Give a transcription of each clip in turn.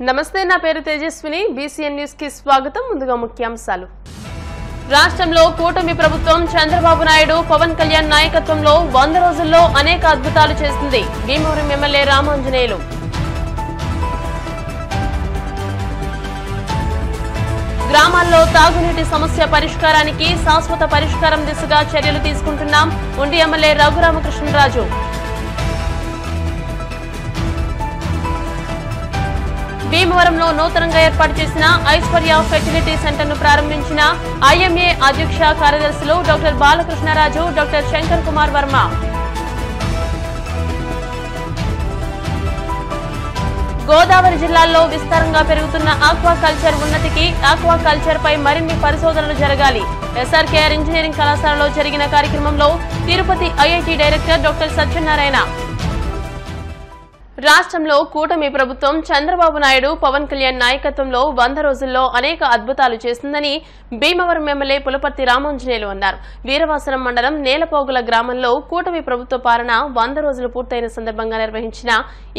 నమస్తే, నా పేరు తేజస్విని. బీసీఎన్ న్యూస్ కి స్వాగతం. ముందుగా ముఖ్యాంశాలు. రాష్ట్రంలో కూటమి ప్రభుత్వం చంద్రబాబు నాయుడు, పవన్ కళ్యాణ్ నాయకత్వంలో 100 రోజుల్లో అనేక అద్భుతాలు చేసింది. భీమవరం ఎమ్మెల్యే రామాంజనేయులు. గ్రామాల్లో తాగునీటి సమస్య పరిష్కారానికి శాశ్వత పరిష్కారం దిశగా చర్యలు తీసుకుంటున్నాం. ఉండి ఎమ్మెల్యే రఘురామకృష్ణరాజు. భీమవరంలో నూతనంగా ఏర్పాటు చేసిన ఐశ్వర్య ఫెర్టిలిటీ సెంటర్ ను ప్రారంభించిన ఐఎంఏ అధ్యక్ష కార్యదర్శులు డాక్టర్ బాలకృష్ణరాజు, డాక్టర్ శంకర్ కుమార్ వర్మ. గోదావరి జిల్లాల్లో విస్తారంగా పెరుగుతున్న ఆక్వాకల్చర్ ఉన్నతికి ఆక్వాకల్చర్ పై మరిన్ని పరిశోధనలు జరగాలి. ఎస్ఆర్కేఆర్ ఇంజనీరింగ్ కళాశాలలో జరిగిన కార్యక్రమంలో Tirupati IIT director doctor Satyanarayana. రాష్ట్రంలో కూటమి ప్రభుత్వం చంద్రబాబు నాయుడు, పవన్ కళ్యాణ్ నాయకత్వంలో 100 రోజుల్లో అనేక అద్భుతాలు చేసిందని భీమవరం ఎమ్మెల్యే పులపర్తి రామాంజనేయులు అన్నారు. వీరవాసరం మండలం నేలపోగుల గ్రామంలో కూటమి ప్రభుత్వ పాలన 100 రోజులు పూర్తయిన సందర్భంగా నిర్వహించిన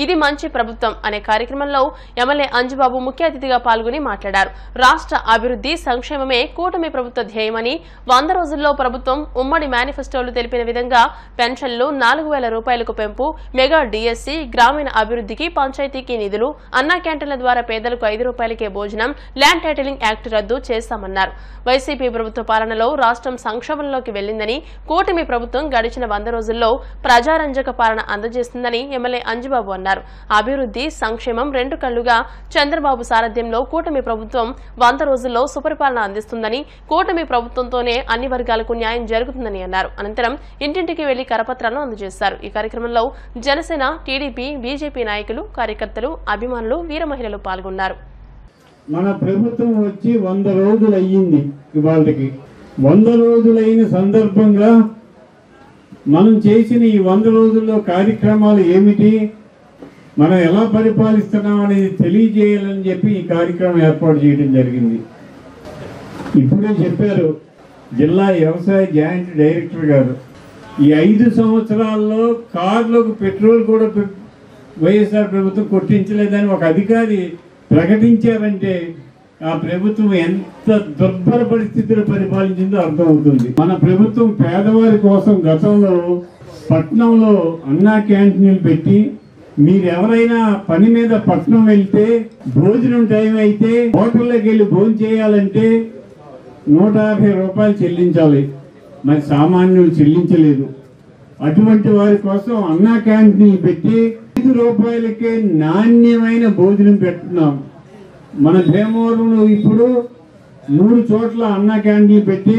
ఇది మంచి ప్రభుత్వం అనే కార్యక్రమంలో ఎమ్మెల్యే అంజుబాబు ముఖ్య అతిథిగా పాల్గొని మాట్లాడారు. రాష్ట్ర అభివృద్ధి, సంక్షేమమే కూటమి ప్రభుత్వ ధ్యేయమని, 100 రోజుల్లో ప్రభుత్వం ఉమ్మడి మేనిఫెస్టోలు తెలిపిన విధంగా పెన్షన్లు 4,000 రూపాయలకు పెంపు, మెగా డిఎస్సీ, గ్రామీణ అభివృద్ధికి, పంచాయతీకి నిధులు, అన్నా క్యాంటీన్ల ద్వారా పేదలకు 5 రూపాయలకే భోజనం, ల్యాండ్ టైటిలింగ్ యాక్ట్ రద్దు చేస్తామన్నారు. వైసీపీ ప్రభుత్వ పాలనలో రాష్ట్రం సంక్షోభంలోకి వెళ్లిందని, కూటమి ప్రభుత్వం గడిచిన 100 రోజుల్లో ప్రజారంజక పాలన అందజేస్తుందని ఎమ్మెల్యే అంజుబాబు అన్నారు. అభివృద్ధి, సంక్షేమం రెండు కళ్లుగా చంద్రబాబు సారథ్యంలో కూటమి ప్రభుత్వం 100 రోజుల్లో సుపరిపాలన అందిస్తుందని, కూటమి ప్రభుత్వంతోనే అన్ని వర్గాలకు న్యాయం జరుగుతుందని అన్నారు. అనంతరం ఇంటింటికి వెళ్లి కరపత్రాలను అందజేశారు. ఈ కార్యక్రమంలో జనసేన, టీడీపీ, బీజేపీ నాయకులు, కార్యకర్తలు, అభిమానులు, వీర మహిళలు పాల్గొన్నారు. మన ప్రభుత్వం వచ్చి 100 రోజులు అయ్యింది. ఇవాళకి 100 రోజులైన సందర్భంగా మనం చేసిన ఈ 100 రోజుల్లో కార్యక్రమాలు ఏమిటి, మనం ఎలా పరిపాలిస్తున్నాం అనేది తెలియజేయాలని చెప్పి ఈ కార్యక్రమం ఏర్పాటు చేయడం జరిగింది. ఇప్పుడే చెప్పారు జిల్లా వ్యవసాయ జాయింట్ డైరెక్టర్ గారు, ఈ 5 సంవత్సరాల్లో కార్లకు పెట్రోల్ కూడా వైఎస్ఆర్ ప్రభుత్వం కొట్టించలేదని ఒక అధికారి ప్రకటించారంటే ఆ ప్రభుత్వం ఎంత దుర్భర పరిస్థితులు పరిపాలించిందో అర్థమవుతుంది. మన ప్రభుత్వం పేదవారి కోసం గతంలో పట్నంలో అన్నా క్యాంటీన్లు పెట్టి, మీరు ఎవరైనా పని మీద పట్నం వెళ్తే భోజనం టైం అయితే హోటల్లోకి వెళ్ళి భోజనం చేయాలంటే 150 రూపాయలు చెల్లించాలి. మరి సామాన్యులు చెల్లించలేదు. అటువంటి వారి కోసం అన్నా క్యాంటీన్లు పెట్టి 5 రూపాయలకే నాణ్యమైన భోజనం పెడుతున్నాం. మన భీమవరంలో ఇప్పుడు 3 చోట్ల అన్నా క్యాంటీన్ పెట్టి,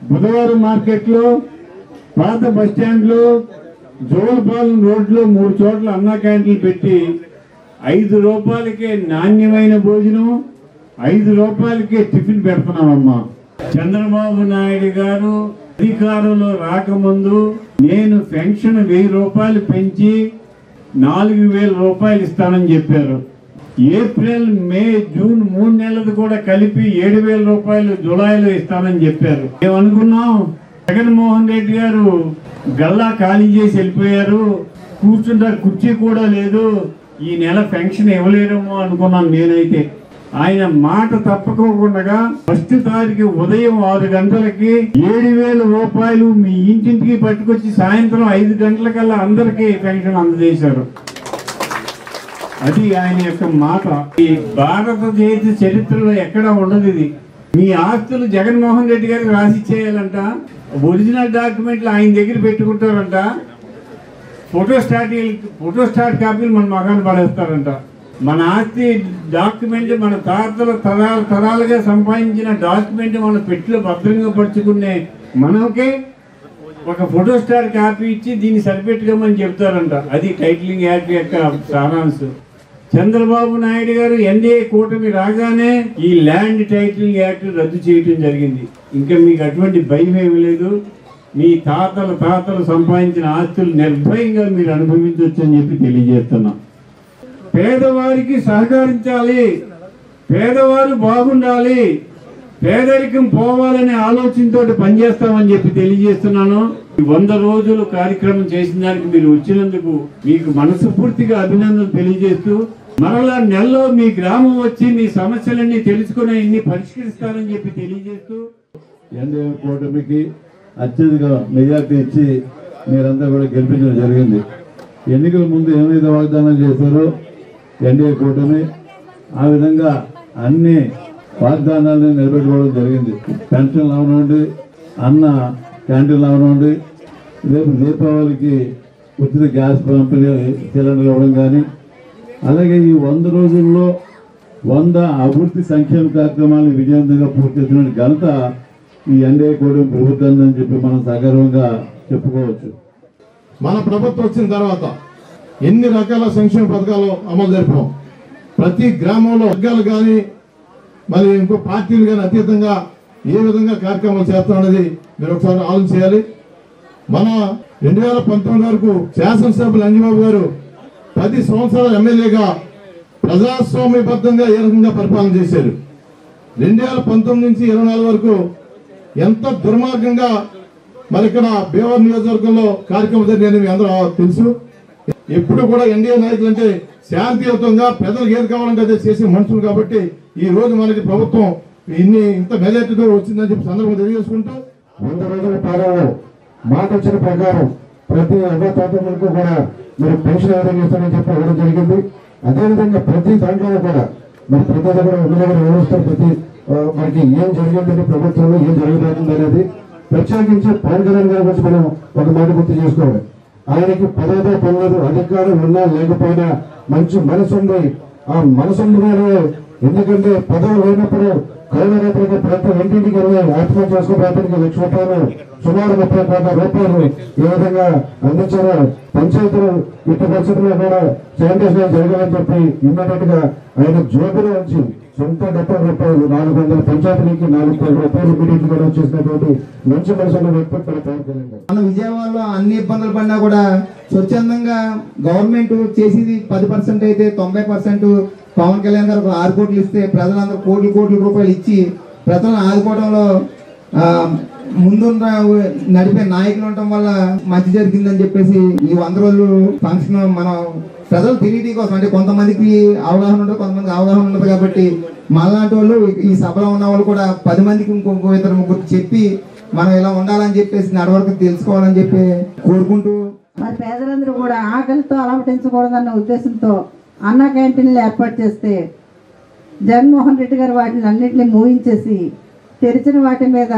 బుధవారం మార్కెట్లో, పాత బస్టాండ్లో, జోలపాలెం రోడ్లో 3 చోట్ల అన్నా క్యాంటీన్ పెట్టి 5 రూపాయలకే నాణ్యమైన భోజనం, 5 రూపాయలకే టిఫిన్ పెడుతున్నామమ్మా. చంద్రబాబు నాయుడు గారు అధికారంలో రాకముందు నేను పెన్షన్ 1000 రూపాయలు పెంచి 4,000 రూపాయలు ఇస్తానని చెప్పారు. ఏప్రిల్, మే, జూన్ 3 నెలలు కూడా కలిపి 7,000 రూపాయలు జులైలో ఇస్తానని చెప్పారు. ఏమనుకున్నాం, జగన్మోహన్ రెడ్డి గారు గల్లా ఖాళీ చేసి వెళ్ళిపోయారు, కూర్చుంటారు కుర్చీ కూడా లేదు, ఈ నెల పెన్షన్ ఇవ్వలేరేమో అనుకున్నాను నేనైతే. ఆయన మాట తప్పకోకుండా 1వ తారీఖు ఉదయం 6 గంటలకి 7,000 రూపాయలు మీ ఇంటింటికి పట్టుకొచ్చి సాయంత్రం 5 గంటలకల్లా అందరికీ పెన్షన్ అందజేశారు. అది ఆయన యొక్క మాట. ఈ భారతదేశ చరిత్రలో ఎక్కడా ఉండదు ఇది. మీ ఆస్తులు జగన్మోహన్ రెడ్డి గారికి రాసిచ్చేయాలంట, ఒరిజినల్ డాక్యుమెంట్లు ఆయన దగ్గర పెట్టుకుంటారంట, ఫోటోస్టాట్ కాపీలు మన మగాన్ని పడేస్తారంట. మన ఆస్తి డాక్యుమెంట్, మన తరాలుగా సంపాదించిన డాక్యుమెంట్ మన పెట్టిలో భద్రంగా పరుచుకునే మనకే ఒక ఫోటోస్టాట్ కాపీ ఇచ్చి దీన్ని సరిపెట్టుకోమని చెప్తారంట. అది టైటిలింగ్ యాక్ట్ యొక్క సారాంశం. చంద్రబాబు నాయుడు గారు ఎన్డీఏ కూటమి రాగానే ఈ ల్యాండ్ టైటిలింగ్ యాక్ట్ రద్దు చేయడం జరిగింది. ఇంకా మీకు అటువంటి భయం ఏమి లేదు. మీ తాతలు సంపాదించిన ఆస్తులు నిర్భయంగా మీరు అనుభవించవచ్చు అని చెప్పి తెలియజేస్తున్నాం. పేదవారికి సహకరించాలి, పేదవారు బాగుండాలి, పేదరికం పోవాలనే ఆలోచనతో పనిచేస్తామని చెప్పి తెలియజేస్తున్నాను. 100 రోజులు కార్యక్రమం చేసిన దానికి మీరు వచ్చినందుకు మీకు మనస్ఫూర్తిగా అభినందనలు తెలియజేస్తూ మరలా నెలలో మీ గ్రామం వచ్చి మీ సమస్యలన్నీ తెలుసుకుని ఇన్ని పరిష్కరిస్తారని చెప్పి తెలియజేస్తూ ఎన్డీఏ కూటమికి అత్యధిక మెజార్టీ ఇచ్చి మీరంతా కూడా గెలిపించడం జరిగింది. ఎన్నికల ముందు ఏమైతే వాగ్దానం చేశారో ఎన్డీఏ కూటమి ఆ విధంగా అన్ని వాగ్దానాలను నిలబెట్టుకోవడం జరిగింది. పెన్షన్లు అవనండి, అన్న క్యాంటీన్లు అవనండి, రేపు దీపావళికి ఉచిత గ్యాస్ పంపిణీ సిలిండర్లు ఇవ్వడం కానీ, అలాగే ఈ 100 రోజుల్లో 100 అభివృద్ధి సంక్షేమ కార్యక్రమాలను విజయవంతంగా పూర్తి చేసిన ఘనత ఈ ఎన్డీఏ కూటమి ప్రభుత్వం అని చెప్పి మనం సగర్వంగా చెప్పుకోవచ్చు. మన ప్రభుత్వం వచ్చిన తర్వాత ఎన్ని రకాల సంక్షేమ పథకాలు అమలు జరిపాం. ప్రతి గ్రామంలో వర్గాలు కానీ మరి ఇంకో పార్టీలు కానీ అతీతంగా ఏ విధంగా కార్యక్రమాలు చేస్తామనేది మీరు ఒకసారి ఆలోచన చేయాలి. మన 2019 వరకు శాసనసభ్యులు అంజబాబు గారు 10 సంవత్సరాల ఎమ్మెల్యేగా ప్రజాస్వామ్యబద్ధంగా ఏ రకంగా పరిపాలన చేశారు. 2019 నుంచి 24 వరకు ఎంత దుర్మార్గంగా మరి ఇక్కడ భీమవరం నియోజకవర్గంలో కార్యక్రమం జరిగిందని మీ అందరూ తెలుసు. ఎప్పుడు కూడా ఎన్డీఏ నాయకులు అంటే శాంతియుతంగా ప్రజలకు ఏది కావాలంటే అదే చేసే మనుషులు కాబట్టి ఈ రోజు మనకి ప్రభుత్వం ఇంత మెజార్టీతో వచ్చిందని చెప్పి సందర్భం తెలియజేసుకుంటూ 100 రోజుల పాలనలో మాట వచ్చిన ప్రకారం ప్రతి అవ్వతాతలకు కూడా మరి పెన్షన్ ఎవరైనా ఇస్తారని చెప్పి ఇవ్వడం జరిగింది. అదేవిధంగా ప్రతి దాంట్లో కూడా మరి ప్రతి దగ్గర ఎమ్మెల్యే వ్యవస్థ ప్రతి మనకి ఏం జరిగిందని ప్రభుత్వంలో ఏం జరగబోతుంది అనేది ప్రత్యేకించి పవన్ కళ్యాణ్ గారి గురించి మనం ఒక మాట గుర్తు చేసుకోవాలి. ఆయనకి పదవితో పనులేదు, అధికారం ఉన్నా లేకపోయినా మంచి మనసు ఉంది. ఆ మనసు ఎందుకంటే పదవి లేనప్పుడు కరోనా రైతులకు ప్రతి ఇంటింటికి ఆత్మహత్య చేసుకోవడానికి 1,00,000 రూపాయలు సుమారు 30 కోట్ల రూపాయలు ఏ విధంగా అందించారో పంచాయతీలు ఇటు పరిస్థితుల్లో కూడా శానిటైజేషన్ జరగాలని చెప్పి ఇమ్మీడియట్ గా ఆయన జోబులో వచ్చి సొంత 70 రూపాయలు 400 పంచాయతీలకి 4 కోట్ల రూపాయలు ఇమ్మీడియట్ గా చేసినటువంటి మంచి మనసున్న వ్యక్తి పవన్ కళ్యాణ్ గారు. మన విజయవాడలో అన్ని ఇబ్బందులు పడినా కూడా స్వచ్ఛందంగా గవర్నమెంట్ చేసేది 10% అయితే 90% పవన్ కళ్యాణ్ గారు 6 కోట్లు ఇస్తే ప్రజలందరూ కోట్ల రూపాయలు ఇచ్చి ప్రజలను ఆదుకోవడంలో ముందున్న నడిపే నాయకులు ఉండటం వల్ల మంచి జరిగిందని చెప్పేసి ఈ 100 రోజులు ఫంక్షన్ మనం ప్రజలు తెలియడం కోసం, అంటే కొంతమందికి అవగాహన ఉండదు, కొంతమందికి అవగాహన ఉండదు కాబట్టి మనలాంటి వాళ్ళు ఈ సభలో ఉన్న వాళ్ళు కూడా 10 మందికి ఇంకో 2-3 చెప్పి మనం ఇలా ఉండాలని చెప్పేసి నడవడిక తెలుసుకోవాలని చెప్పి కోరుకుంటూ మరి పేదలందరూ కూడా ఆకలితో అలమటించకూడదన్న ఉద్దేశంతో అన్న క్యాంటీన్లు ఏర్పాటు చేస్తే జగన్మోహన్ రెడ్డి గారు వాటిని అన్నింటినీ మూయించేసి తెరిచిన వాటి మీద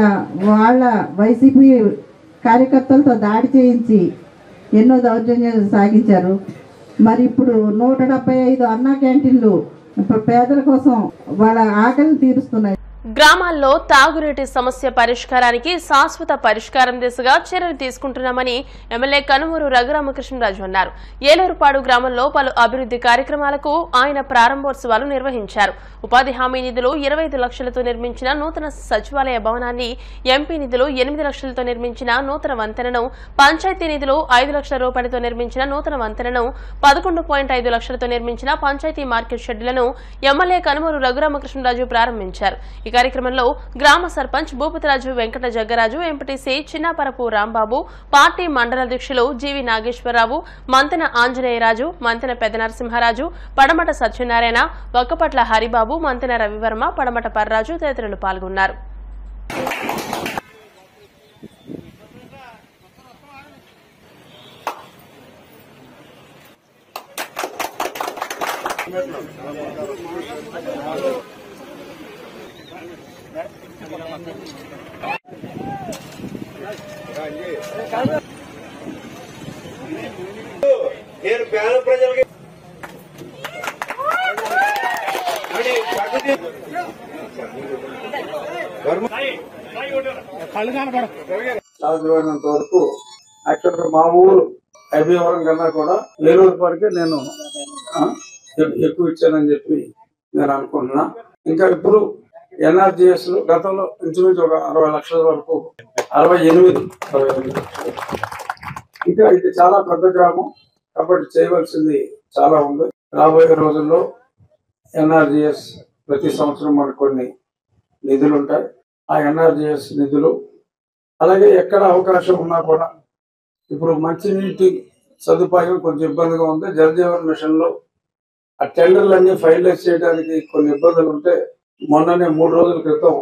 వాళ్ళ వైసీపీ కార్యకర్తలతో దాడి చేయించి ఎన్నో దౌర్జన్యాలు సాగించారు. మరి ఇప్పుడు 175 అన్న క్యాంటీన్లు పేదల కోసం వాళ్ళ ఆకలిని తీరుస్తున్నాయి. గ్రామాల్లో తాగునీటి సమస్య పరిష్కారానికి శాశ్వత పరిష్కారం దిశగా చర్యలు తీసుకుంటున్నామని ఎమ్మెల్యే కనుమూరు రఘురామకృష్ణరాజు అన్నారు. ఏలూరుపాడు గ్రామంలో పలు అభివృద్ధి కార్యక్రమాలకు ఆయన ప్రారంభోత్సవాలు నిర్వహించారు. ఉపాధి హామీ నిధులు 25 లక్షలతో నిర్మించిన నూతన సచివాలయ భవనాన్ని, ఎంపీ నిధులు 8 లక్షలతో నిర్మించిన నూతన వంతెనను, పంచాయతీ నిధులు 5 లక్షల రూపాయలతో నిర్మించిన నూతన వంతెనను, 11.5 లక్షలతో నిర్మించిన పంచాయతీ మార్కెట్ షెడ్లను ఎమ్మెల్యే కనుమూరు రఘురామకృష్ణరాజు ప్రారంభించారు. ఈ కార్యక్రమంలో గ్రామ సర్పంచ్ భూపతిరాజు వెంకట జగ్గరాజు, ఎంపీటీసీ చిన్నపరపు రాంబాబు, పార్టీ మండల అధ్యక్షులు జీవి నాగేశ్వరరావు, మంతెన ఆంజనేయరాజు, మంతెన పెద్ద నరసింహరాజు, పడమట సత్యనారాయణ, వక్కపట్ల హరిబాబు, మంతెన రవివర్మ, పడమట పర్రాజు తదితరులు పాల్గొన్నారు. నేను పేద ప్రజలకి సాధ్యమైనంత వరకు యాక్చువల్గా మా ఊరు అభివరం కన్నా కూడా ఏలూరు పాడికే నేను ఎక్కువ ఇచ్చానని చెప్పి నేను అనుకుంటున్నా. ఇంకా ఇప్పుడు ఎన్ఆర్జీఎస్ గతంలో ఇంచుమించు ఒక 60 లక్షల వరకు 68 ఇంకా ఇది చాలా పెద్ద గ్రామం కాబట్టి చేయవలసింది చాలా ఉంది. రాబోయే రోజుల్లో ఎన్ఆర్జీఎస్ ప్రతి సంవత్సరం మనకు కొన్ని నిధులు ఉంటాయి. ఆ ఎన్ఆర్జీఎస్ నిధులు అలాగే ఎక్కడ అవకాశం ఉన్నా కూడా ఇప్పుడు మంచినీటి సదుపాయం కొంచెం ఇబ్బందిగా ఉంది. జలజీవన్ మిషన్ లో ఆ టెండర్లన్నీ ఫైనలైజ్ చేయడానికి కొన్ని ఇబ్బందులు ఉంటే మొన్ననే 3 రోజుల క్రితం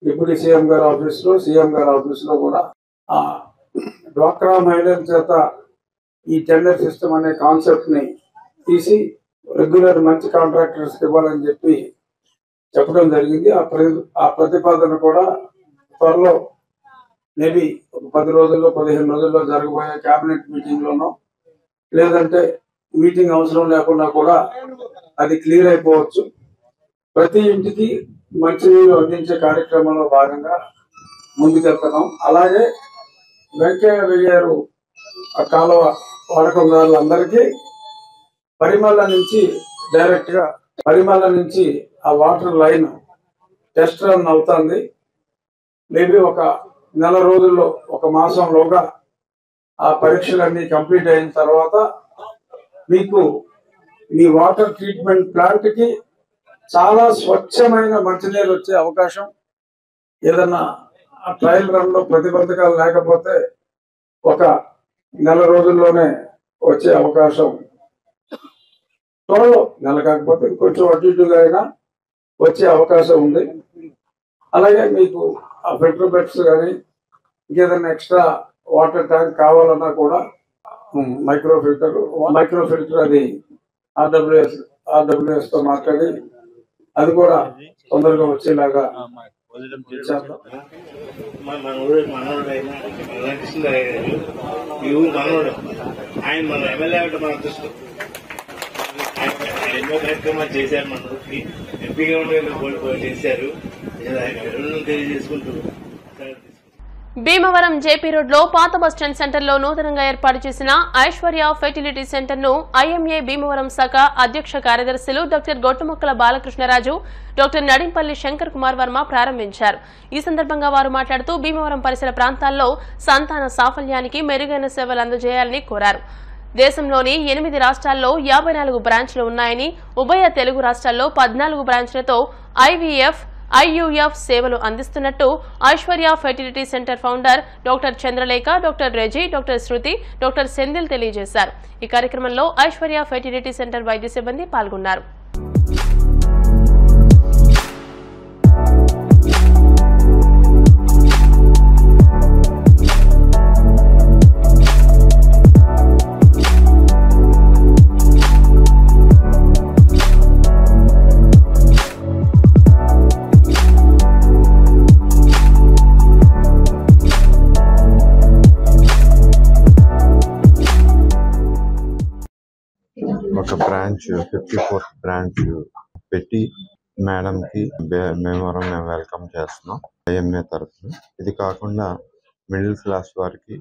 డిప్యూటీ సీఎం గారి ఆఫీస్లో, సీఎం గారి ఆఫీస్లో కూడా ఆ డ్వాక్రా మహిళల చేత ఈ టెండర్ సిస్టమ్ అనే కాన్సెప్ట్ ని తీసి రెగ్యులర్ మంచి కాంట్రాక్టర్స్ ఇవ్వాలని చెప్పడం జరిగింది. ఆ ప్రతిపాదన కూడా త్వరలో మేబీ 10 రోజుల్లో 15 రోజుల్లో జరగబోయే కేబినెట్ మీటింగ్ లోనో లేదంటే మీటింగ్ అవసరం లేకుండా కూడా అది క్లియర్ అయిపోవచ్చు. ప్రతి ఇంటికి మంచినీరు అందించే కార్యక్రమంలో భాగంగా ముందుకెళ్తున్నాం. అలాగే వెంకయ్య వెయ్యారు ఆ కాలువ వాడకందారులందరికీ పరిమళ నుంచి డైరెక్ట్ గా ఆ వాటర్ లైన్ టెస్ట్ రన్ అవుతుంది. మేబీ ఒక నెల రోజుల్లో, ఒక మాసంలోగా ఆ పరీక్షలన్నీ కంప్లీట్ అయిన తర్వాత మీకు మీ వాటర్ ట్రీట్మెంట్ ప్లాంట్ కి చాలా స్వచ్ఛమైన మంచినీరు వచ్చే అవకాశం, ఏదన్నా ఆ ట్రయల్ రన్ లో ప్రతిబంధకాలు లేకపోతే ఒక నెల రోజుల్లోనే వచ్చే అవకాశం, త్వరలో నెల కాకపోతే ఇంకొంచెం అటు ఇటుగా అయినా వచ్చే అవకాశం ఉంది. అలాగే మీకు ఆ ఫిల్టర్ బెడ్స్ కానీ ఇంకేదైనా ఎక్స్ట్రా వాటర్ ట్యాంక్ కావాలన్నా కూడా మైక్రో ఫిల్టర్ అది ఆర్డబ్ల్యూఎస్ తో మాట్లాడి అది కూడా తొందరగా వచ్చేలాగా ఆయన మన ఎమ్మెల్యే అంటే మన అదృష్టం. ఎన్నో కార్యక్రమాలు చేశారు, మన ఊరికి ఎంపీగా ఉండే చేశారు. తెలియజేసుకుంటూ భీమవరం జేపీ రోడ్ లో పాత బస్టాండ్ సెంటర్ లో నూతనంగా ఏర్పాటు చేసిన ఐశ్వర్య ఫెర్టిలిటీ సెంటర్ ను ఐఎంఏ భీమవరం శాఖ అధ్యక్ష కార్యదర్శులు డాక్టర్ గొట్టుముక్కల బాలకృష్ణరాజు, డాక్టర్ నడింపల్లి శంకర్ కుమార్ వర్మ ప్రారంభించారు. ఈ సందర్భంగా వారు మాట్లాడుతూ భీమవరం పరిసర ప్రాంతాల్లో సంతాన సాఫల్యానికి మెరుగైన సేవలు అందజేయాలని కోరారు. దేశంలోని 8 రాష్ట్రాల్లో 54 బ్రాంచ్లు ఉన్నాయని, ఉభయ తెలుగు రాష్ట్రాల్లో 14 బ్రాంచ్లతో ఐవీఎఫ్, ఐయూఎఫ్ సేవలు అందిస్తున్నట్టు Aishwarya fertility centre founder doctor Chandralekha, doctor Reji, doctor Shruti, doctor Senthil తెలియజేశారు. ఈ కార్యక్రమంలో ఐశ్వర్య ఫెర్టిలిటీ సెంటర్ వైద్య సిబ్బంది పాల్గొన్నారు. ఒక బ్రాంచ్ 54th బ్రాంచ్ పెట్టి మేడం కి మేము వెల్కమ్ చేస్తున్నాం ఐఎంఏ తరఫున. ఇది కాకుండా మిడిల్ క్లాస్ వారికి,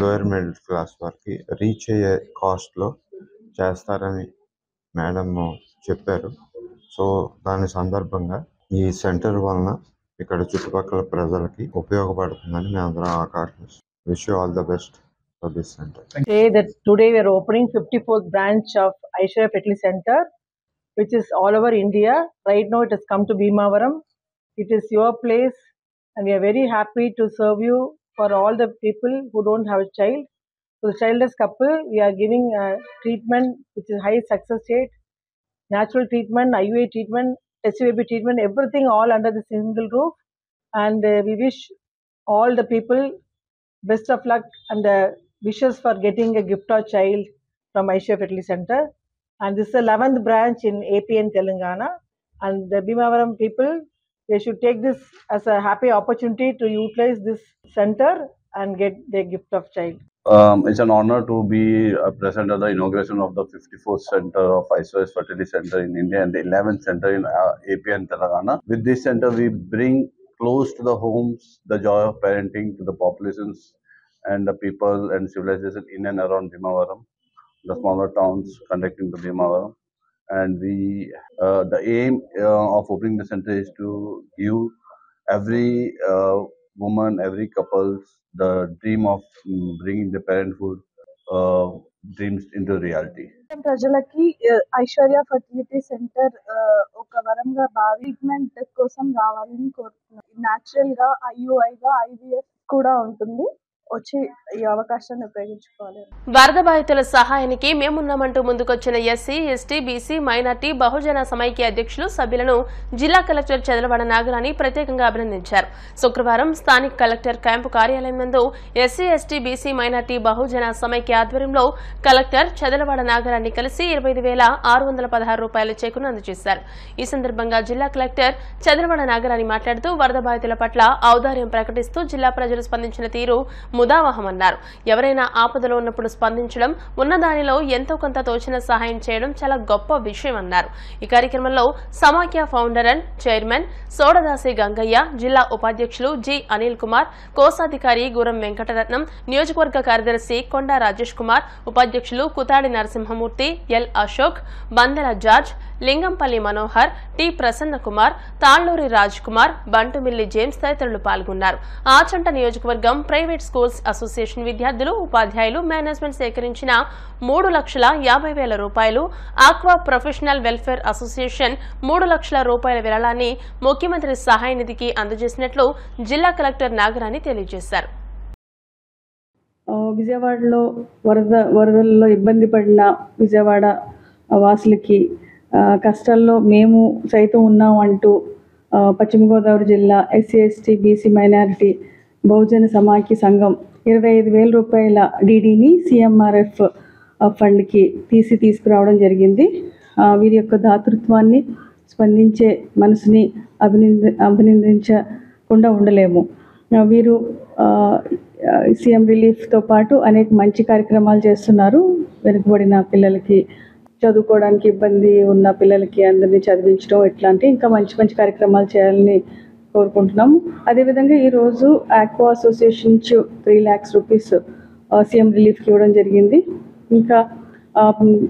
లోయర్ మిడిల్ క్లాస్ వారికి రీచ్ అయ్యే కాస్ట్ లో చేస్తారని మేడం చెప్పారు. సో దాని సందర్భంగా ఈ సెంటర్ వలన ఇక్కడ చుట్టుపక్కల ప్రజలకి ఉపయోగపడుతుందని మేము అందరం ఆకాంక్షిస్తున్నాం. Wish you all the best for this center. Say that today we are opening 54th branch of Aishwarya Fertility Center, which is all over India. Right now it has come to Bhimavaram. It is your place and we are very happy to serve you for all the people who don't have a child. So the childless couple, we are giving treatment which is high success rate, natural treatment, IUI treatment, SUAB treatment, everything all under the single roof. And we wish all the people best of luck and wishes for getting a gift or child from Aishwarya Fertility Center. And this is the 11th branch in AP and Telangana. And the Bhimavaram people, they should take this as a happy opportunity to utilize this center and get their gift of child. It's an honor to be present at the inauguration of the 54th center of Aishwarya Fertility Center in India and the 11th center in AP and Telangana. With this center, we bring close to the homes the joy of parenting to the populations and the people and civilization in and around Bhimavaram, the smaller towns connecting to Bhimavaram. And the aim of opening the center is to give every woman, every couple, the dream of bringing the parenthood dreams into reality. ప్రజలకి Aishwarya fertility centre ఒక వరంగా treatment కోసం రావాలని కోరుతున్నాం. Natural గా IUI గా IVF కూడా ఉంటుంది. వచ్చి ఈ అవకాశాన్ని ఉపయోగించుకోవాలి. వరద బాధితుల సహాయానికి మేమున్నామంటూ ముందుకొచ్చిన ఎస్సీ, ఎస్టీ, బీసీ, మైనార్టీ, బహుజన సమైక్య అధ్యక్షులు, సభ్యులను జిల్లా కలెక్టర్ చదలవాడ నాగరాణి ప్రత్యేకంగా అభినందించారు. శుక్రవారం స్థానిక కలెక్టర్ క్యాంపు కార్యాలయం నందు ఎస్సీ, ఎస్టీ, బీసీ, మైనార్టీ, బహుజన సమైక్య ఆధ్వర్యంలో కలెక్టర్ చదలవాడ నాగరాణి కలిసి 25,616 రూపాయల చెక్కును అందజేశారు. ఈ సందర్భంగా జిల్లా కలెక్టర్ చదలవాడ నాగరాణి మాట్లాడుతూ వరద బాధితుల పట్ల ఔదార్యం ప్రకటిస్తూ జిల్లా ప్రజలు స్పందించిన తీరు ముదావహమన్నారు. ఎవరైనా ఆపదలో ఉన్నప్పుడు స్పందించడం, ఉన్నదానిలో ఎంతో కొంత తోచిన సహాయం చేయడం చాలా గొప్ప విషయం అన్నారు. ఈ కార్యక్రమంలో సమాఖ్య founder and chairman Sodadasi Gangaiah, జిల్లా ఉపాధ్యక్షులు జి అనిల్ కుమార్, కోశాధికారి గురం వెంకటరత్నం, నియోజకవర్గ కార్యదర్శి కొండా రాజేష్ కుమార్, ఉపాధ్యక్షులు Kuthadi Narasimhamurthy, L Ashok, Bandela George, Lingampalli Manohar, T Prasanna Kumar, Talluri Raj Kumar, Bantumilli James తదితరులు పాల్గొన్నారు. ఆచంట నియోజకవర్గం ప్రైవేట్ స్కూల్స్ అసోసియేషన్ విద్యార్థులు, ఉపాధ్యాయులు, మేనేజ్మెంట్ సేకరించిన 3,50,000 రూపాయలు, ఆక్వా ప్రొఫెషనల్ వెల్ఫేర్ అసోసియేషన్ 3 లక్షల రూపాయల విరాళాన్ని ముఖ్యమంత్రి సహాయ నిధికి అందజేసినట్లు జిల్లా కలెక్టర్ నాగరాణి తెలియజేశారు. విజయవాడలో వరదల్లో ఇబ్బంది పడిన విజయవాడ వాసులకి కష్టాల్లో మేము సైతం ఉన్నాం అంటూ పశ్చిమ గోదావరి జిల్లా ఎస్సీ, ఎస్టీ, బీసీ, మైనారిటీ, బహుజన సమాఖ్య సంఘం 25,000 రూపాయల డీడీని సీఎంఆర్ఎఫ్ ఫండ్కి తీసుకురావడం జరిగింది. వీరి యొక్క దాతృత్వాన్ని, స్పందించే మనసుని అభినందించకుండా ఉండలేము. వీరు సీఎం రిలీఫ్తో పాటు అనేక మంచి కార్యక్రమాలు చేస్తున్నారు. వెనుకబడిన పిల్లలకి, చదువుకోవడానికి ఇబ్బంది ఉన్న పిల్లలకి అందరినీ చదివించడం, ఇట్లాంటి ఇంకా మంచి మంచి కార్యక్రమాలు చేయాలని కోరుకుంటున్నాము. అదేవిధంగా ఈరోజు ఆక్వా అసోసియేషన్ నుంచి 3 lakhs రూపీస్ సీఎం రిలీఫ్కి ఇవ్వడం జరిగింది. ఇంకా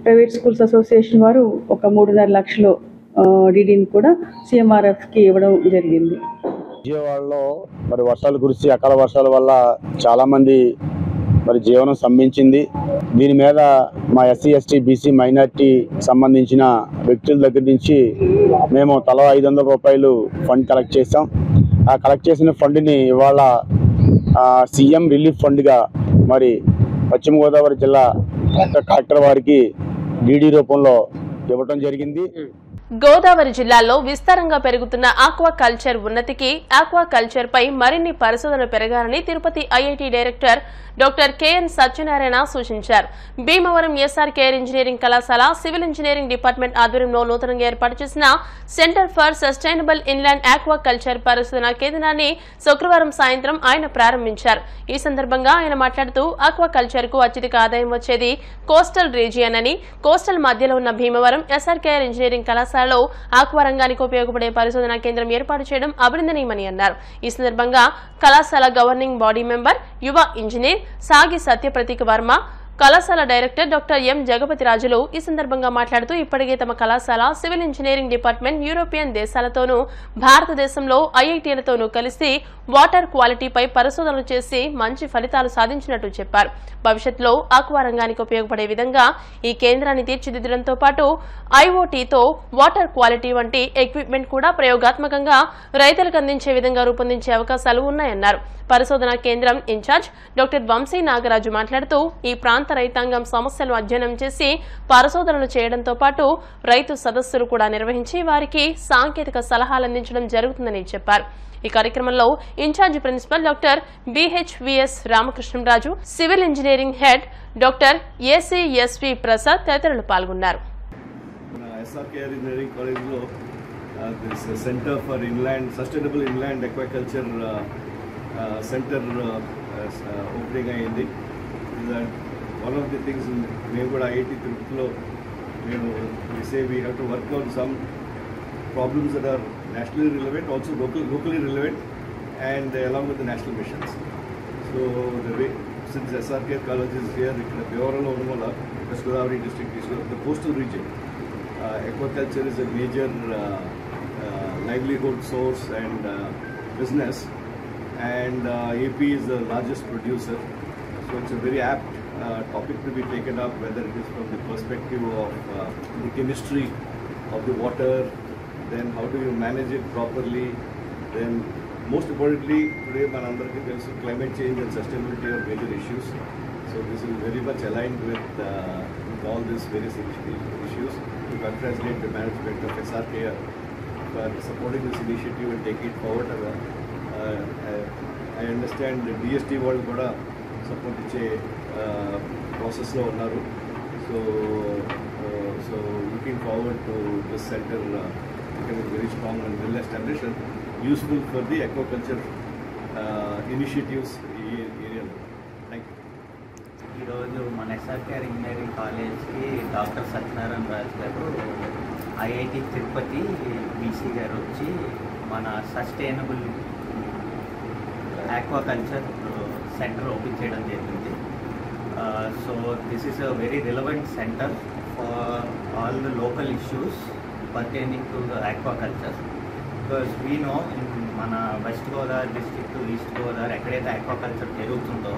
ప్రైవేట్ స్కూల్స్ అసోసియేషన్ వారు ఒక 3.5 లక్షలు డీడీని కూడా సీఎంఆర్ఎఫ్కి ఇవ్వడం జరిగింది. విజయవాడలో మరి వర్షాలు కురిసి అకాల వర్షాల వల్ల చాలామంది మరి జీవనం స్తంభించింది. దీని మీద మా ఎస్సీ, ఎస్టీ, బీసీ, మైనార్టీ సంబంధించిన వ్యక్తుల దగ్గర నుంచి మేము తలా 500 రూపాయలు ఫండ్ కలెక్ట్ చేసాం. ఆ కలెక్ట్ చేసిన ఫండ్ని ఇవాళ సీఎం రిలీఫ్ ఫండ్గా మరి పశ్చిమ గోదావరి జిల్లా కలెక్టర్ వారికి డీడీ రూపంలో ఇవ్వడం జరిగింది. గోదావరి జిల్లాలో విస్తారంగా పెరుగుతున్న ఆక్వా కల్చర్ ఉన్నతికి, ఆక్వా కల్చర్ పై మరిన్ని పరిశోధనలు పెరగాలని Tirupati IIT director doctor KN Satyanarayana సూచించారు. భీమవరం ఎస్ఆర్కేఆర్ ఇంజనీరింగ్ కళాశాల సివిల్ ఇంజనీరింగ్ డిపార్ట్మెంట్ ఆధ్వర్యంలో నూతనంగా ఏర్పాటు చేసిన centre for sustainable inland aqua culture పరిశోధన కేంద్రాన్ని శుక్రవారం సాయంత్రం ఆయన ప్రారంభించారు. ఈ సందర్భంగా ఆయన మాట్లాడుతూ ఆక్వా కల్చర్ కు అత్యధిక ఆదాయం వచ్చేది కోస్టల్ రీజియన్ అని, కోస్టల్ మధ్యలో ఉన్న భీమవరం ఎస్ఆర్కేఆర్ ఇంజనీరింగ్ కళాశాలలో ఆక్వా రంగానికి ఉపయోగపడే పరిశోధనా కేంద్రం ఏర్పాటు చేయడం అభినందనీయమని అన్నారు. ఈ సందర్భంగా కళాశాల గవర్నింగ్ బాడీ మెంబర్, యువ ఇంజనీర్ సాగి సత్యప్రతీక్ వర్మ, కళాశాల డైరెక్టర్ డాక్టర్ ఎం జగపతి రాజులు ఈ సందర్భంగా మాట్లాడుతూ ఇప్పటికే తమ కళాశాల సివిల్ ఇంజనీరింగ్ డిపార్ట్మెంట్ యూరోపియన్ దేశాలతోనూ భారతదేశంలో ఐఐటీలతోనూ కలిసి వాటర్ క్వాలిటీపై పరిశోధనలు చేసి మంచి ఫలితాలు సాధించినట్టు చెప్పారు. భవిష్యత్తులో ఆక్వా రంగానికి ఉపయోగపడే విధంగా ఈ కేంద్రాన్ని తీర్చిదిద్దడంతో పాటు ఐఓటీతో వాటర్ క్వాలిటీ వంటి ఎక్విప్మెంట్ కూడా ప్రయోగాత్మకంగా రైతులకు అందించే విధంగా రూపొందించే అవకాశాలు ఉన్నాయన్నారు. పరిశోధనా కేంద్రం ఇన్ఛార్జ్ డాక్టర్ వంశీ నాగరాజు మాట్లాడుతూ ఈ ప్రాంత రైతాంగం సమస్యలను అధ్యయనం చేసి పరిశోధనలు చేయడంతో పాటు రైతు సదస్సులు కూడా నిర్వహించి వారికి సాంకేతిక సలహాలు అందించడం జరుగుతుందని చెప్పారు. ఈ కార్యక్రమంలో incharge principal doctor BHVS Ramakrishnaraju, civil engineering head doctor ACSV Prasad తదితరులు పాల్గొన్నారు. ఎస్ఆర్కేఆర్ ఇంజనీరింగ్ కాలేజ్లో centre for inland sustainable inland aquaculture centre opening అయ్యింది. వన్ ఆఫ్ ది థింగ్స్ మేము కూడా ఐఐటి తిరుపతిలో మేము we have to work on some problems that are nationally relevant, also locally relevant, and along with the national missions. So the way, since SRKR College is here, Bhivaramlo Unumala, West Godavari district is the coastal region. Aquaculture is a major livelihood source and business, and AP is the largest producer. So it's a very apt topic to be taken up, whether it is from the perspective of the chemistry of the water, then how do you manage it properly, then most importantly, today manandariki telusu climate change and sustainability are major issues. So this is very much aligned with all these various issues. To congratulate the management of SRKR for supporting this initiative and taking it forward. I understand the DST వాళ్ళు కూడా support ఇచ్చే ప్రాసెస్లో ఉన్నారు. So looking forward to this center becoming very strong and well established and useful for the aquaculture initiatives area. Thank you. ఈరోజు మన SRKR engineering కాలేజ్కి doctor Satyanarayana Raju గారు, IIT Tirupati BC గారు వచ్చి మన సస్టైనబుల్ ఆక్వాకల్చర్ సెంటర్ ఓపెన్ చేయడం జరిగింది. So this is a very relevant centre for all the local issues pertaining to the aquaculture. Because we know మన west Godavari district, east Godavari ఎక్కడైతే aquaculture జరుగుతుందో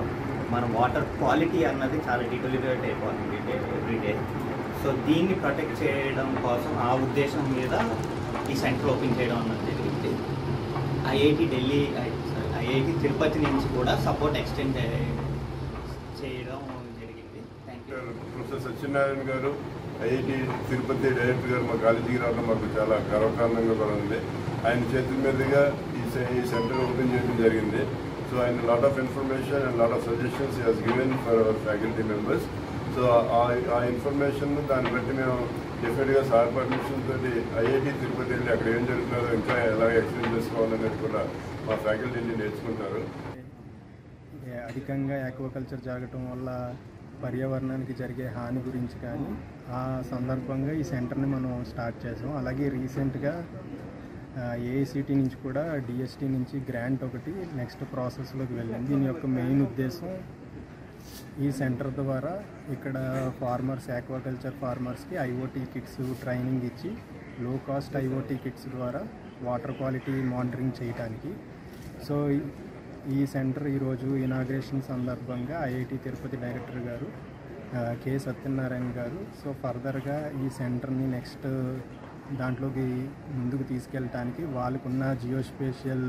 మన వాటర్ క్వాలిటీ అన్నది చాలా డిటోలిరేట్ అయిపోతుంది ఎవ్రీడే. సో దీన్ని ప్రొటెక్ట్ చేయడం కోసం ఆ ఉద్దేశం మీద ఈ సెంటర్ ఓపెన్ చేయడం అన్నది జరిగింది. ఐఐటి తిరుపతి నుంచి కూడా సపోర్ట్ ఎక్స్టెండ్ చేయడం జరిగింది. Thank you. ప్రొఫెసర్ సత్యనారాయణ గారు, ఐఐటి తిరుపతి డైరెక్టర్ గారు మా కాలేజీకి రావడం మాకు చాలా గర్వకారణంగా కూడా ఉంది. ఆయన చేతుల మీదుగా ఈ సెంటర్ ఓపెన్ చేయడం జరిగింది. So and a lot of information and a lot of suggestions he has given for our faculty members. So our information దాన్ని బట్టి మేము డెఫినెట్గా సార్ పర్మిషన్ తోటి ఐఐటి తిరుపతి వెళ్ళి అక్కడ ఏం జరుగుతుందో ఇంకా ఎలా ఎక్స్ప్లెయిన్ చేసుకోవాలనేది కూడా మా ఫ్యాకల్టీ నేర్చుకుంటారు. అధికంగా ఆక్వాకల్చర్ జరగటం వల్ల పర్యావరణానికి జరిగే హాని గురించి కానీ ఆ సందర్భంగా ఈ సెంటర్ని మనం స్టార్ట్ చేసాం. అలాగే రీసెంట్గా ఏఐసిటి నుంచి కూడా డిఎస్టీ నుంచి గ్రాంట్ ఒకటి నెక్స్ట్ ప్రాసెస్లోకి వెళ్ళింది. దీని యొక్క మెయిన్ ఉద్దేశం ఈ సెంటర్ ద్వారా ఇక్కడ ఫార్మర్స్, ఆక్వాకల్చర్ ఫార్మర్స్కి ఐఓటీ కిట్స్ ట్రైనింగ్ ఇచ్చి లో కాస్ట్ ఐఓటీ కిట్స్ ద్వారా వాటర్ క్వాలిటీ మానిటరింగ్ చేయడానికి. సో ఈ సెంటర్ ఈరోజు ఇనాగ్రేషన్ సందర్భంగా IIT Tirupati director garu K Satyanarayana garu so ఫర్దర్గా ఈ సెంటర్ని నెక్స్ట్ దాంట్లోకి ముందుకు తీసుకెళ్ళటానికి వాళ్ళకున్న జియోస్పేషియల్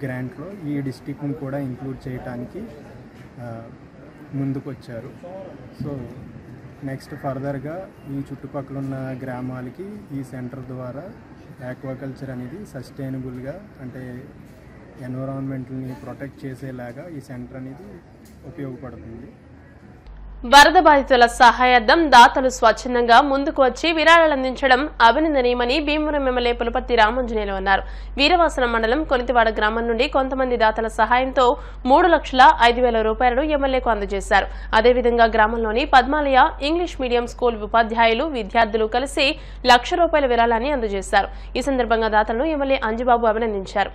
గ్రాంట్లో ఈ డిస్ట్రిక్ట్ని కూడా ఇంక్లూడ్ చేయడానికి ముందుకు వచ్చారు. సో నెక్స్ట్ ఫర్దర్గా ఈ చుట్టుపక్కల ఉన్న గ్రామాలకి ఈ సెంటర్ ద్వారా ఆక్వాకల్చర్ అనేది సస్టైనబుల్గా అంటే ఎన్విరాన్మెంట్ని ప్రొటెక్ట్ చేసేలాగా ఈ సెంటర్ అనేది ఉపయోగపడుతుంది. వరద బాధితుల సహాయార్థం దాతలు స్వచ్ఛందంగా ముందుకు వచ్చి విరాళాలు అందించడం అభినందనీయమని భీమవరం ఎమ్మెల్యే పులపర్తి రామాంజనేయులు అన్నారు. వీరవాసనం మండలం కొనితివాడ గ్రామం నుండి కొంతమంది దాతల సహాయంతో 3,05,000 రూపాయలను ఎమ్మెల్యేకు అందజేశారు. అదేవిధంగా గ్రామంలోని పద్మాలయ ఇంగ్లీష్ మీడియం స్కూల్ ఉపాధ్యాయులు, విద్యార్థులు కలిసి ₹1,00,000 విరాళాన్ని అందజేశారు. ఈ సందర్భంగా దాతలను ఎమ్మెల్యే అంజిబాబు అభినందించారు.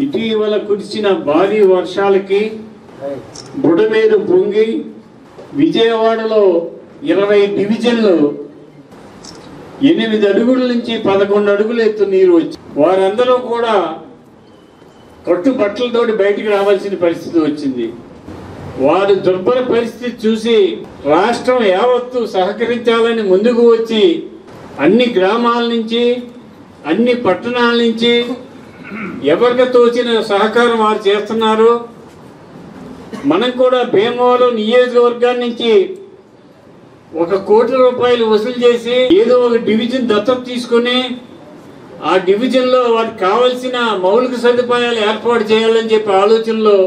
ఇటీవల కురిసిన భారీ వర్షాలకి బుడమేరు పొంగి విజయవాడలో 20 డివిజన్లు 8 అడుగుల నుంచి 11 అడుగుల ఎత్తు నీరు వచ్చి వారందరూ కూడా కట్టుబట్టలతోటి బయటికి రావాల్సిన పరిస్థితి వచ్చింది. వారి దుర్భర పరిస్థితి చూసి రాష్ట్రం యావత్తు సహకరించాలని ముందుకు వచ్చి అన్ని గ్రామాల నుంచి అన్ని పట్టణాల నుంచి ఎవరికి తోచిన సహకారం వారు చేస్తున్నారు. మనం కూడా భీమవరం నియోజకవర్గాన్ని నుంచి ₹1 కోటి వసూలు చేసి ఏదో ఒక డివిజన్ దత్తత తీసుకుని ఆ డివిజన్లో వారికి కావలసిన మౌలిక సదుపాయాలు ఏర్పాటు చేయాలని చెప్పి ఆలోచనలో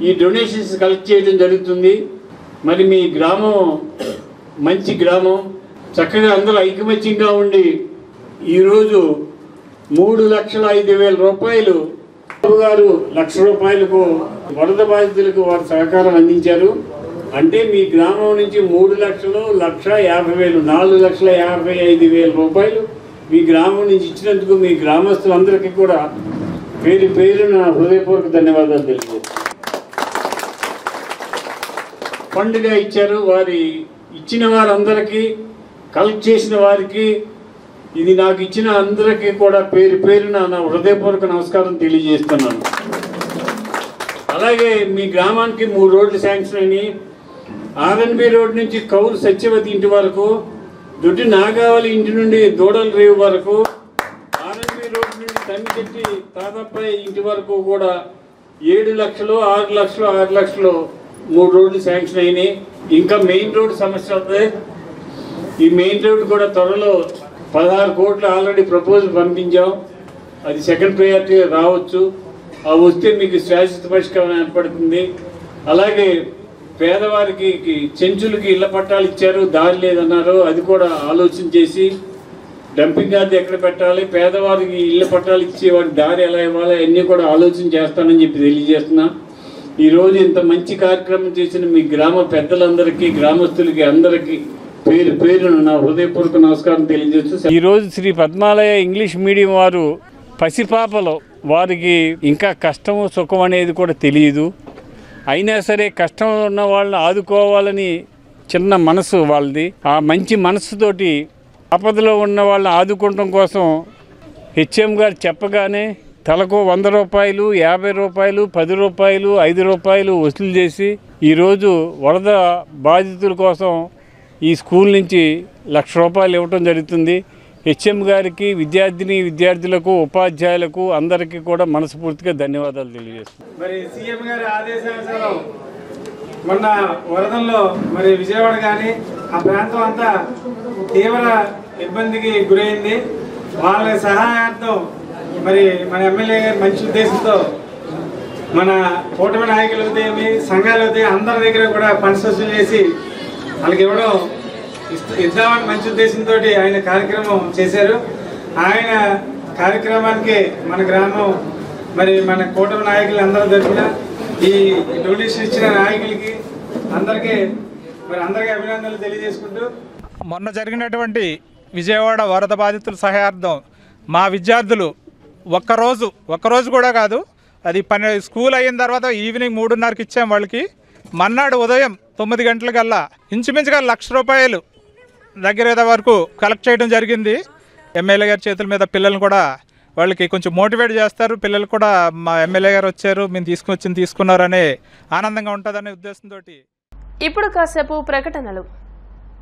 ఈ డొనేషన్స్ కలెక్ట్ చేయడం జరుగుతుంది. మరి మీ గ్రామం మంచి గ్రామం, చక్కగా అందరూ ఐకమత్యంగా ఉండి ఈరోజు 3,05,000 రూపాయలు గారు 1,00,000 రూపాయలకు వరద బాధితులకు వారు సహకారం అందించారు. అంటే మీ గ్రామం నుంచి 3,00,000, 1,50,000, 4,55,000 రూపాయలు మీ గ్రామం నుంచి ఇచ్చినందుకు మీ గ్రామస్తులందరికీ కూడా పేరు పేరున హృదయపూర్వక ధన్యవాదాలు తెలియజేస్తాను. పండుగ ఇచ్చారు, వారి ఇచ్చిన వారందరికీ, కలెక్ట్ చేసిన వారికి, ఇది నాకు ఇచ్చిన అందరికీ కూడా పేరు పేరున నా హృదయపూర్వక నమస్కారం తెలియజేస్తున్నాను. అలాగే మీ గ్రామానికి 3 రోడ్లు శాంక్షన్ అయినాయి. ఆర్ఎన్బి రోడ్ నుంచి కౌలు సత్యవతి ఇంటి వరకు, దొడ్డి నాగావళి ఇంటి నుండి దూడల రేవు వరకు, ఆర్ఎన్బి రోడ్ నుండి తమ్మిచెట్టి తాతప్పాయి ఇంటి వరకు కూడా 7 లక్షలు, 6 లక్షలు, 6 లక్షలు 3 రోడ్లు శాంక్షన్ అయినాయి. ఇంకా మెయిన్ రోడ్ సమస్య ఉంది. ఈ మెయిన్ రోడ్ కూడా త్వరలో 16 కోట్లు ఆల్రెడీ ప్రపోజల్ పంపించాం. అది సెకండ్ ప్రయారిటీ రావచ్చు. అవి వస్తే మీకు శాశ్వత పరిష్కారం ఏర్పడుతుంది. అలాగే పేదవారికి చెంచులకి ఇళ్ల పట్టాలు ఇచ్చారు, దారి లేదన్నారు. అది కూడా ఆలోచన చేసి డంపింగ్ యార్డ్ ఎక్కడ పెట్టాలి, పేదవారికి ఇళ్ల పట్టాలు ఇచ్చి వారికి దారి ఎలా ఇవ్వాలి, అన్నీ కూడా ఆలోచన చేస్తానని చెప్పి తెలియజేస్తున్నా. ఈరోజు ఇంత మంచి కార్యక్రమం చేసిన మీ గ్రామ పెద్దలందరికీ, గ్రామస్తులకి అందరికీ పేరు పేరున నా హృదయపూర్వక నమస్కారం తెలియజేస్తూ, ఈరోజు శ్రీ పద్మాలయ ఇంగ్లీష్ మీడియం వారు పసిపాపలు, వారికి ఇంకా కష్టము సుఖం అనేది కూడా తెలియదు. అయినా సరే కష్టం ఉన్న వాళ్ళని ఆదుకోవాలని చిన్న మనసు వాళ్ళది. ఆ మంచి మనసుతోటి ఆపదలో ఉన్న వాళ్ళని ఆదుకోవడం కోసం హెచ్ఎం గారు చెప్పగానే తలకు 100 రూపాయలు, 50 రూపాయలు, 10 రూపాయలు, 5 రూపాయలు వసూలు చేసి ఈరోజు వరద బాధితుల కోసం ఈ స్కూల్ నుంచి 1,00,000 రూపాయలు ఇవ్వటం జరుగుతుంది. హెచ్ఎం గారికి, విద్యార్థులకు, ఉపాధ్యాయులకు అందరికీ కూడా మనస్ఫూర్తిగా ధన్యవాదాలు తెలియజేస్తున్నాను. మరి సీఎం గారి ఆదేశానుసారం మొన్న వరదల్లో మరి విజయవాడ కానీ ఆ ప్రాంతం అంతా తీవ్ర ఇబ్బందికి గురైంది. వాళ్ళ సహాయార్థం మరి మన ఎమ్మెల్యే గారి మంచి ఉద్దేశంతో మన కూటమి నాయకులు అవుతాయి, సంఘాలు అవుతాయి, అందరి దగ్గర కూడా ఫండ్స్ వసూలు చేసి వాళ్ళకి ఇవ్వడం ఇద్దామని మంచి ఉద్దేశంతో ఆయన కార్యక్రమం చేశారు. ఆయన కార్యక్రమానికి మన గ్రామం మరి మన కూటమి నాయకులు అందరూ తరఫున ఈ డొనేషన్ ఇచ్చిన నాయకులకి అందరికీ అభినందనలు తెలియజేసుకుంటూ, మొన్న జరిగినటువంటి విజయవాడ వరద బాధితుల సహాయార్థం మా విద్యార్థులు ఒక్కరోజు కూడా కాదు, అది స్కూల్ అయిన తర్వాత ఈవినింగ్ 3:30కి ఇచ్చాం వాళ్ళకి. మన్నాడు ఉదయం 9 గంటలకల్లా ఇంచుమించుగా 1,00,000 రూపాయలు దగ్గర వరకు కలెక్ట్ చేయడం జరిగింది. ఎమ్మెల్యే గారి చేతుల మీద పిల్లల్ని కూడా వాళ్ళకి కొంచెం మోటివేట్ చేస్తారు. పిల్లలు కూడా మా ఎమ్మెల్యే గారు వచ్చారు, మేము తీసుకున్నారనే ఆనందంగా ఉంటుందనే ఉద్దేశంతో. ఇప్పుడు కాసేపు ప్రకటనలు.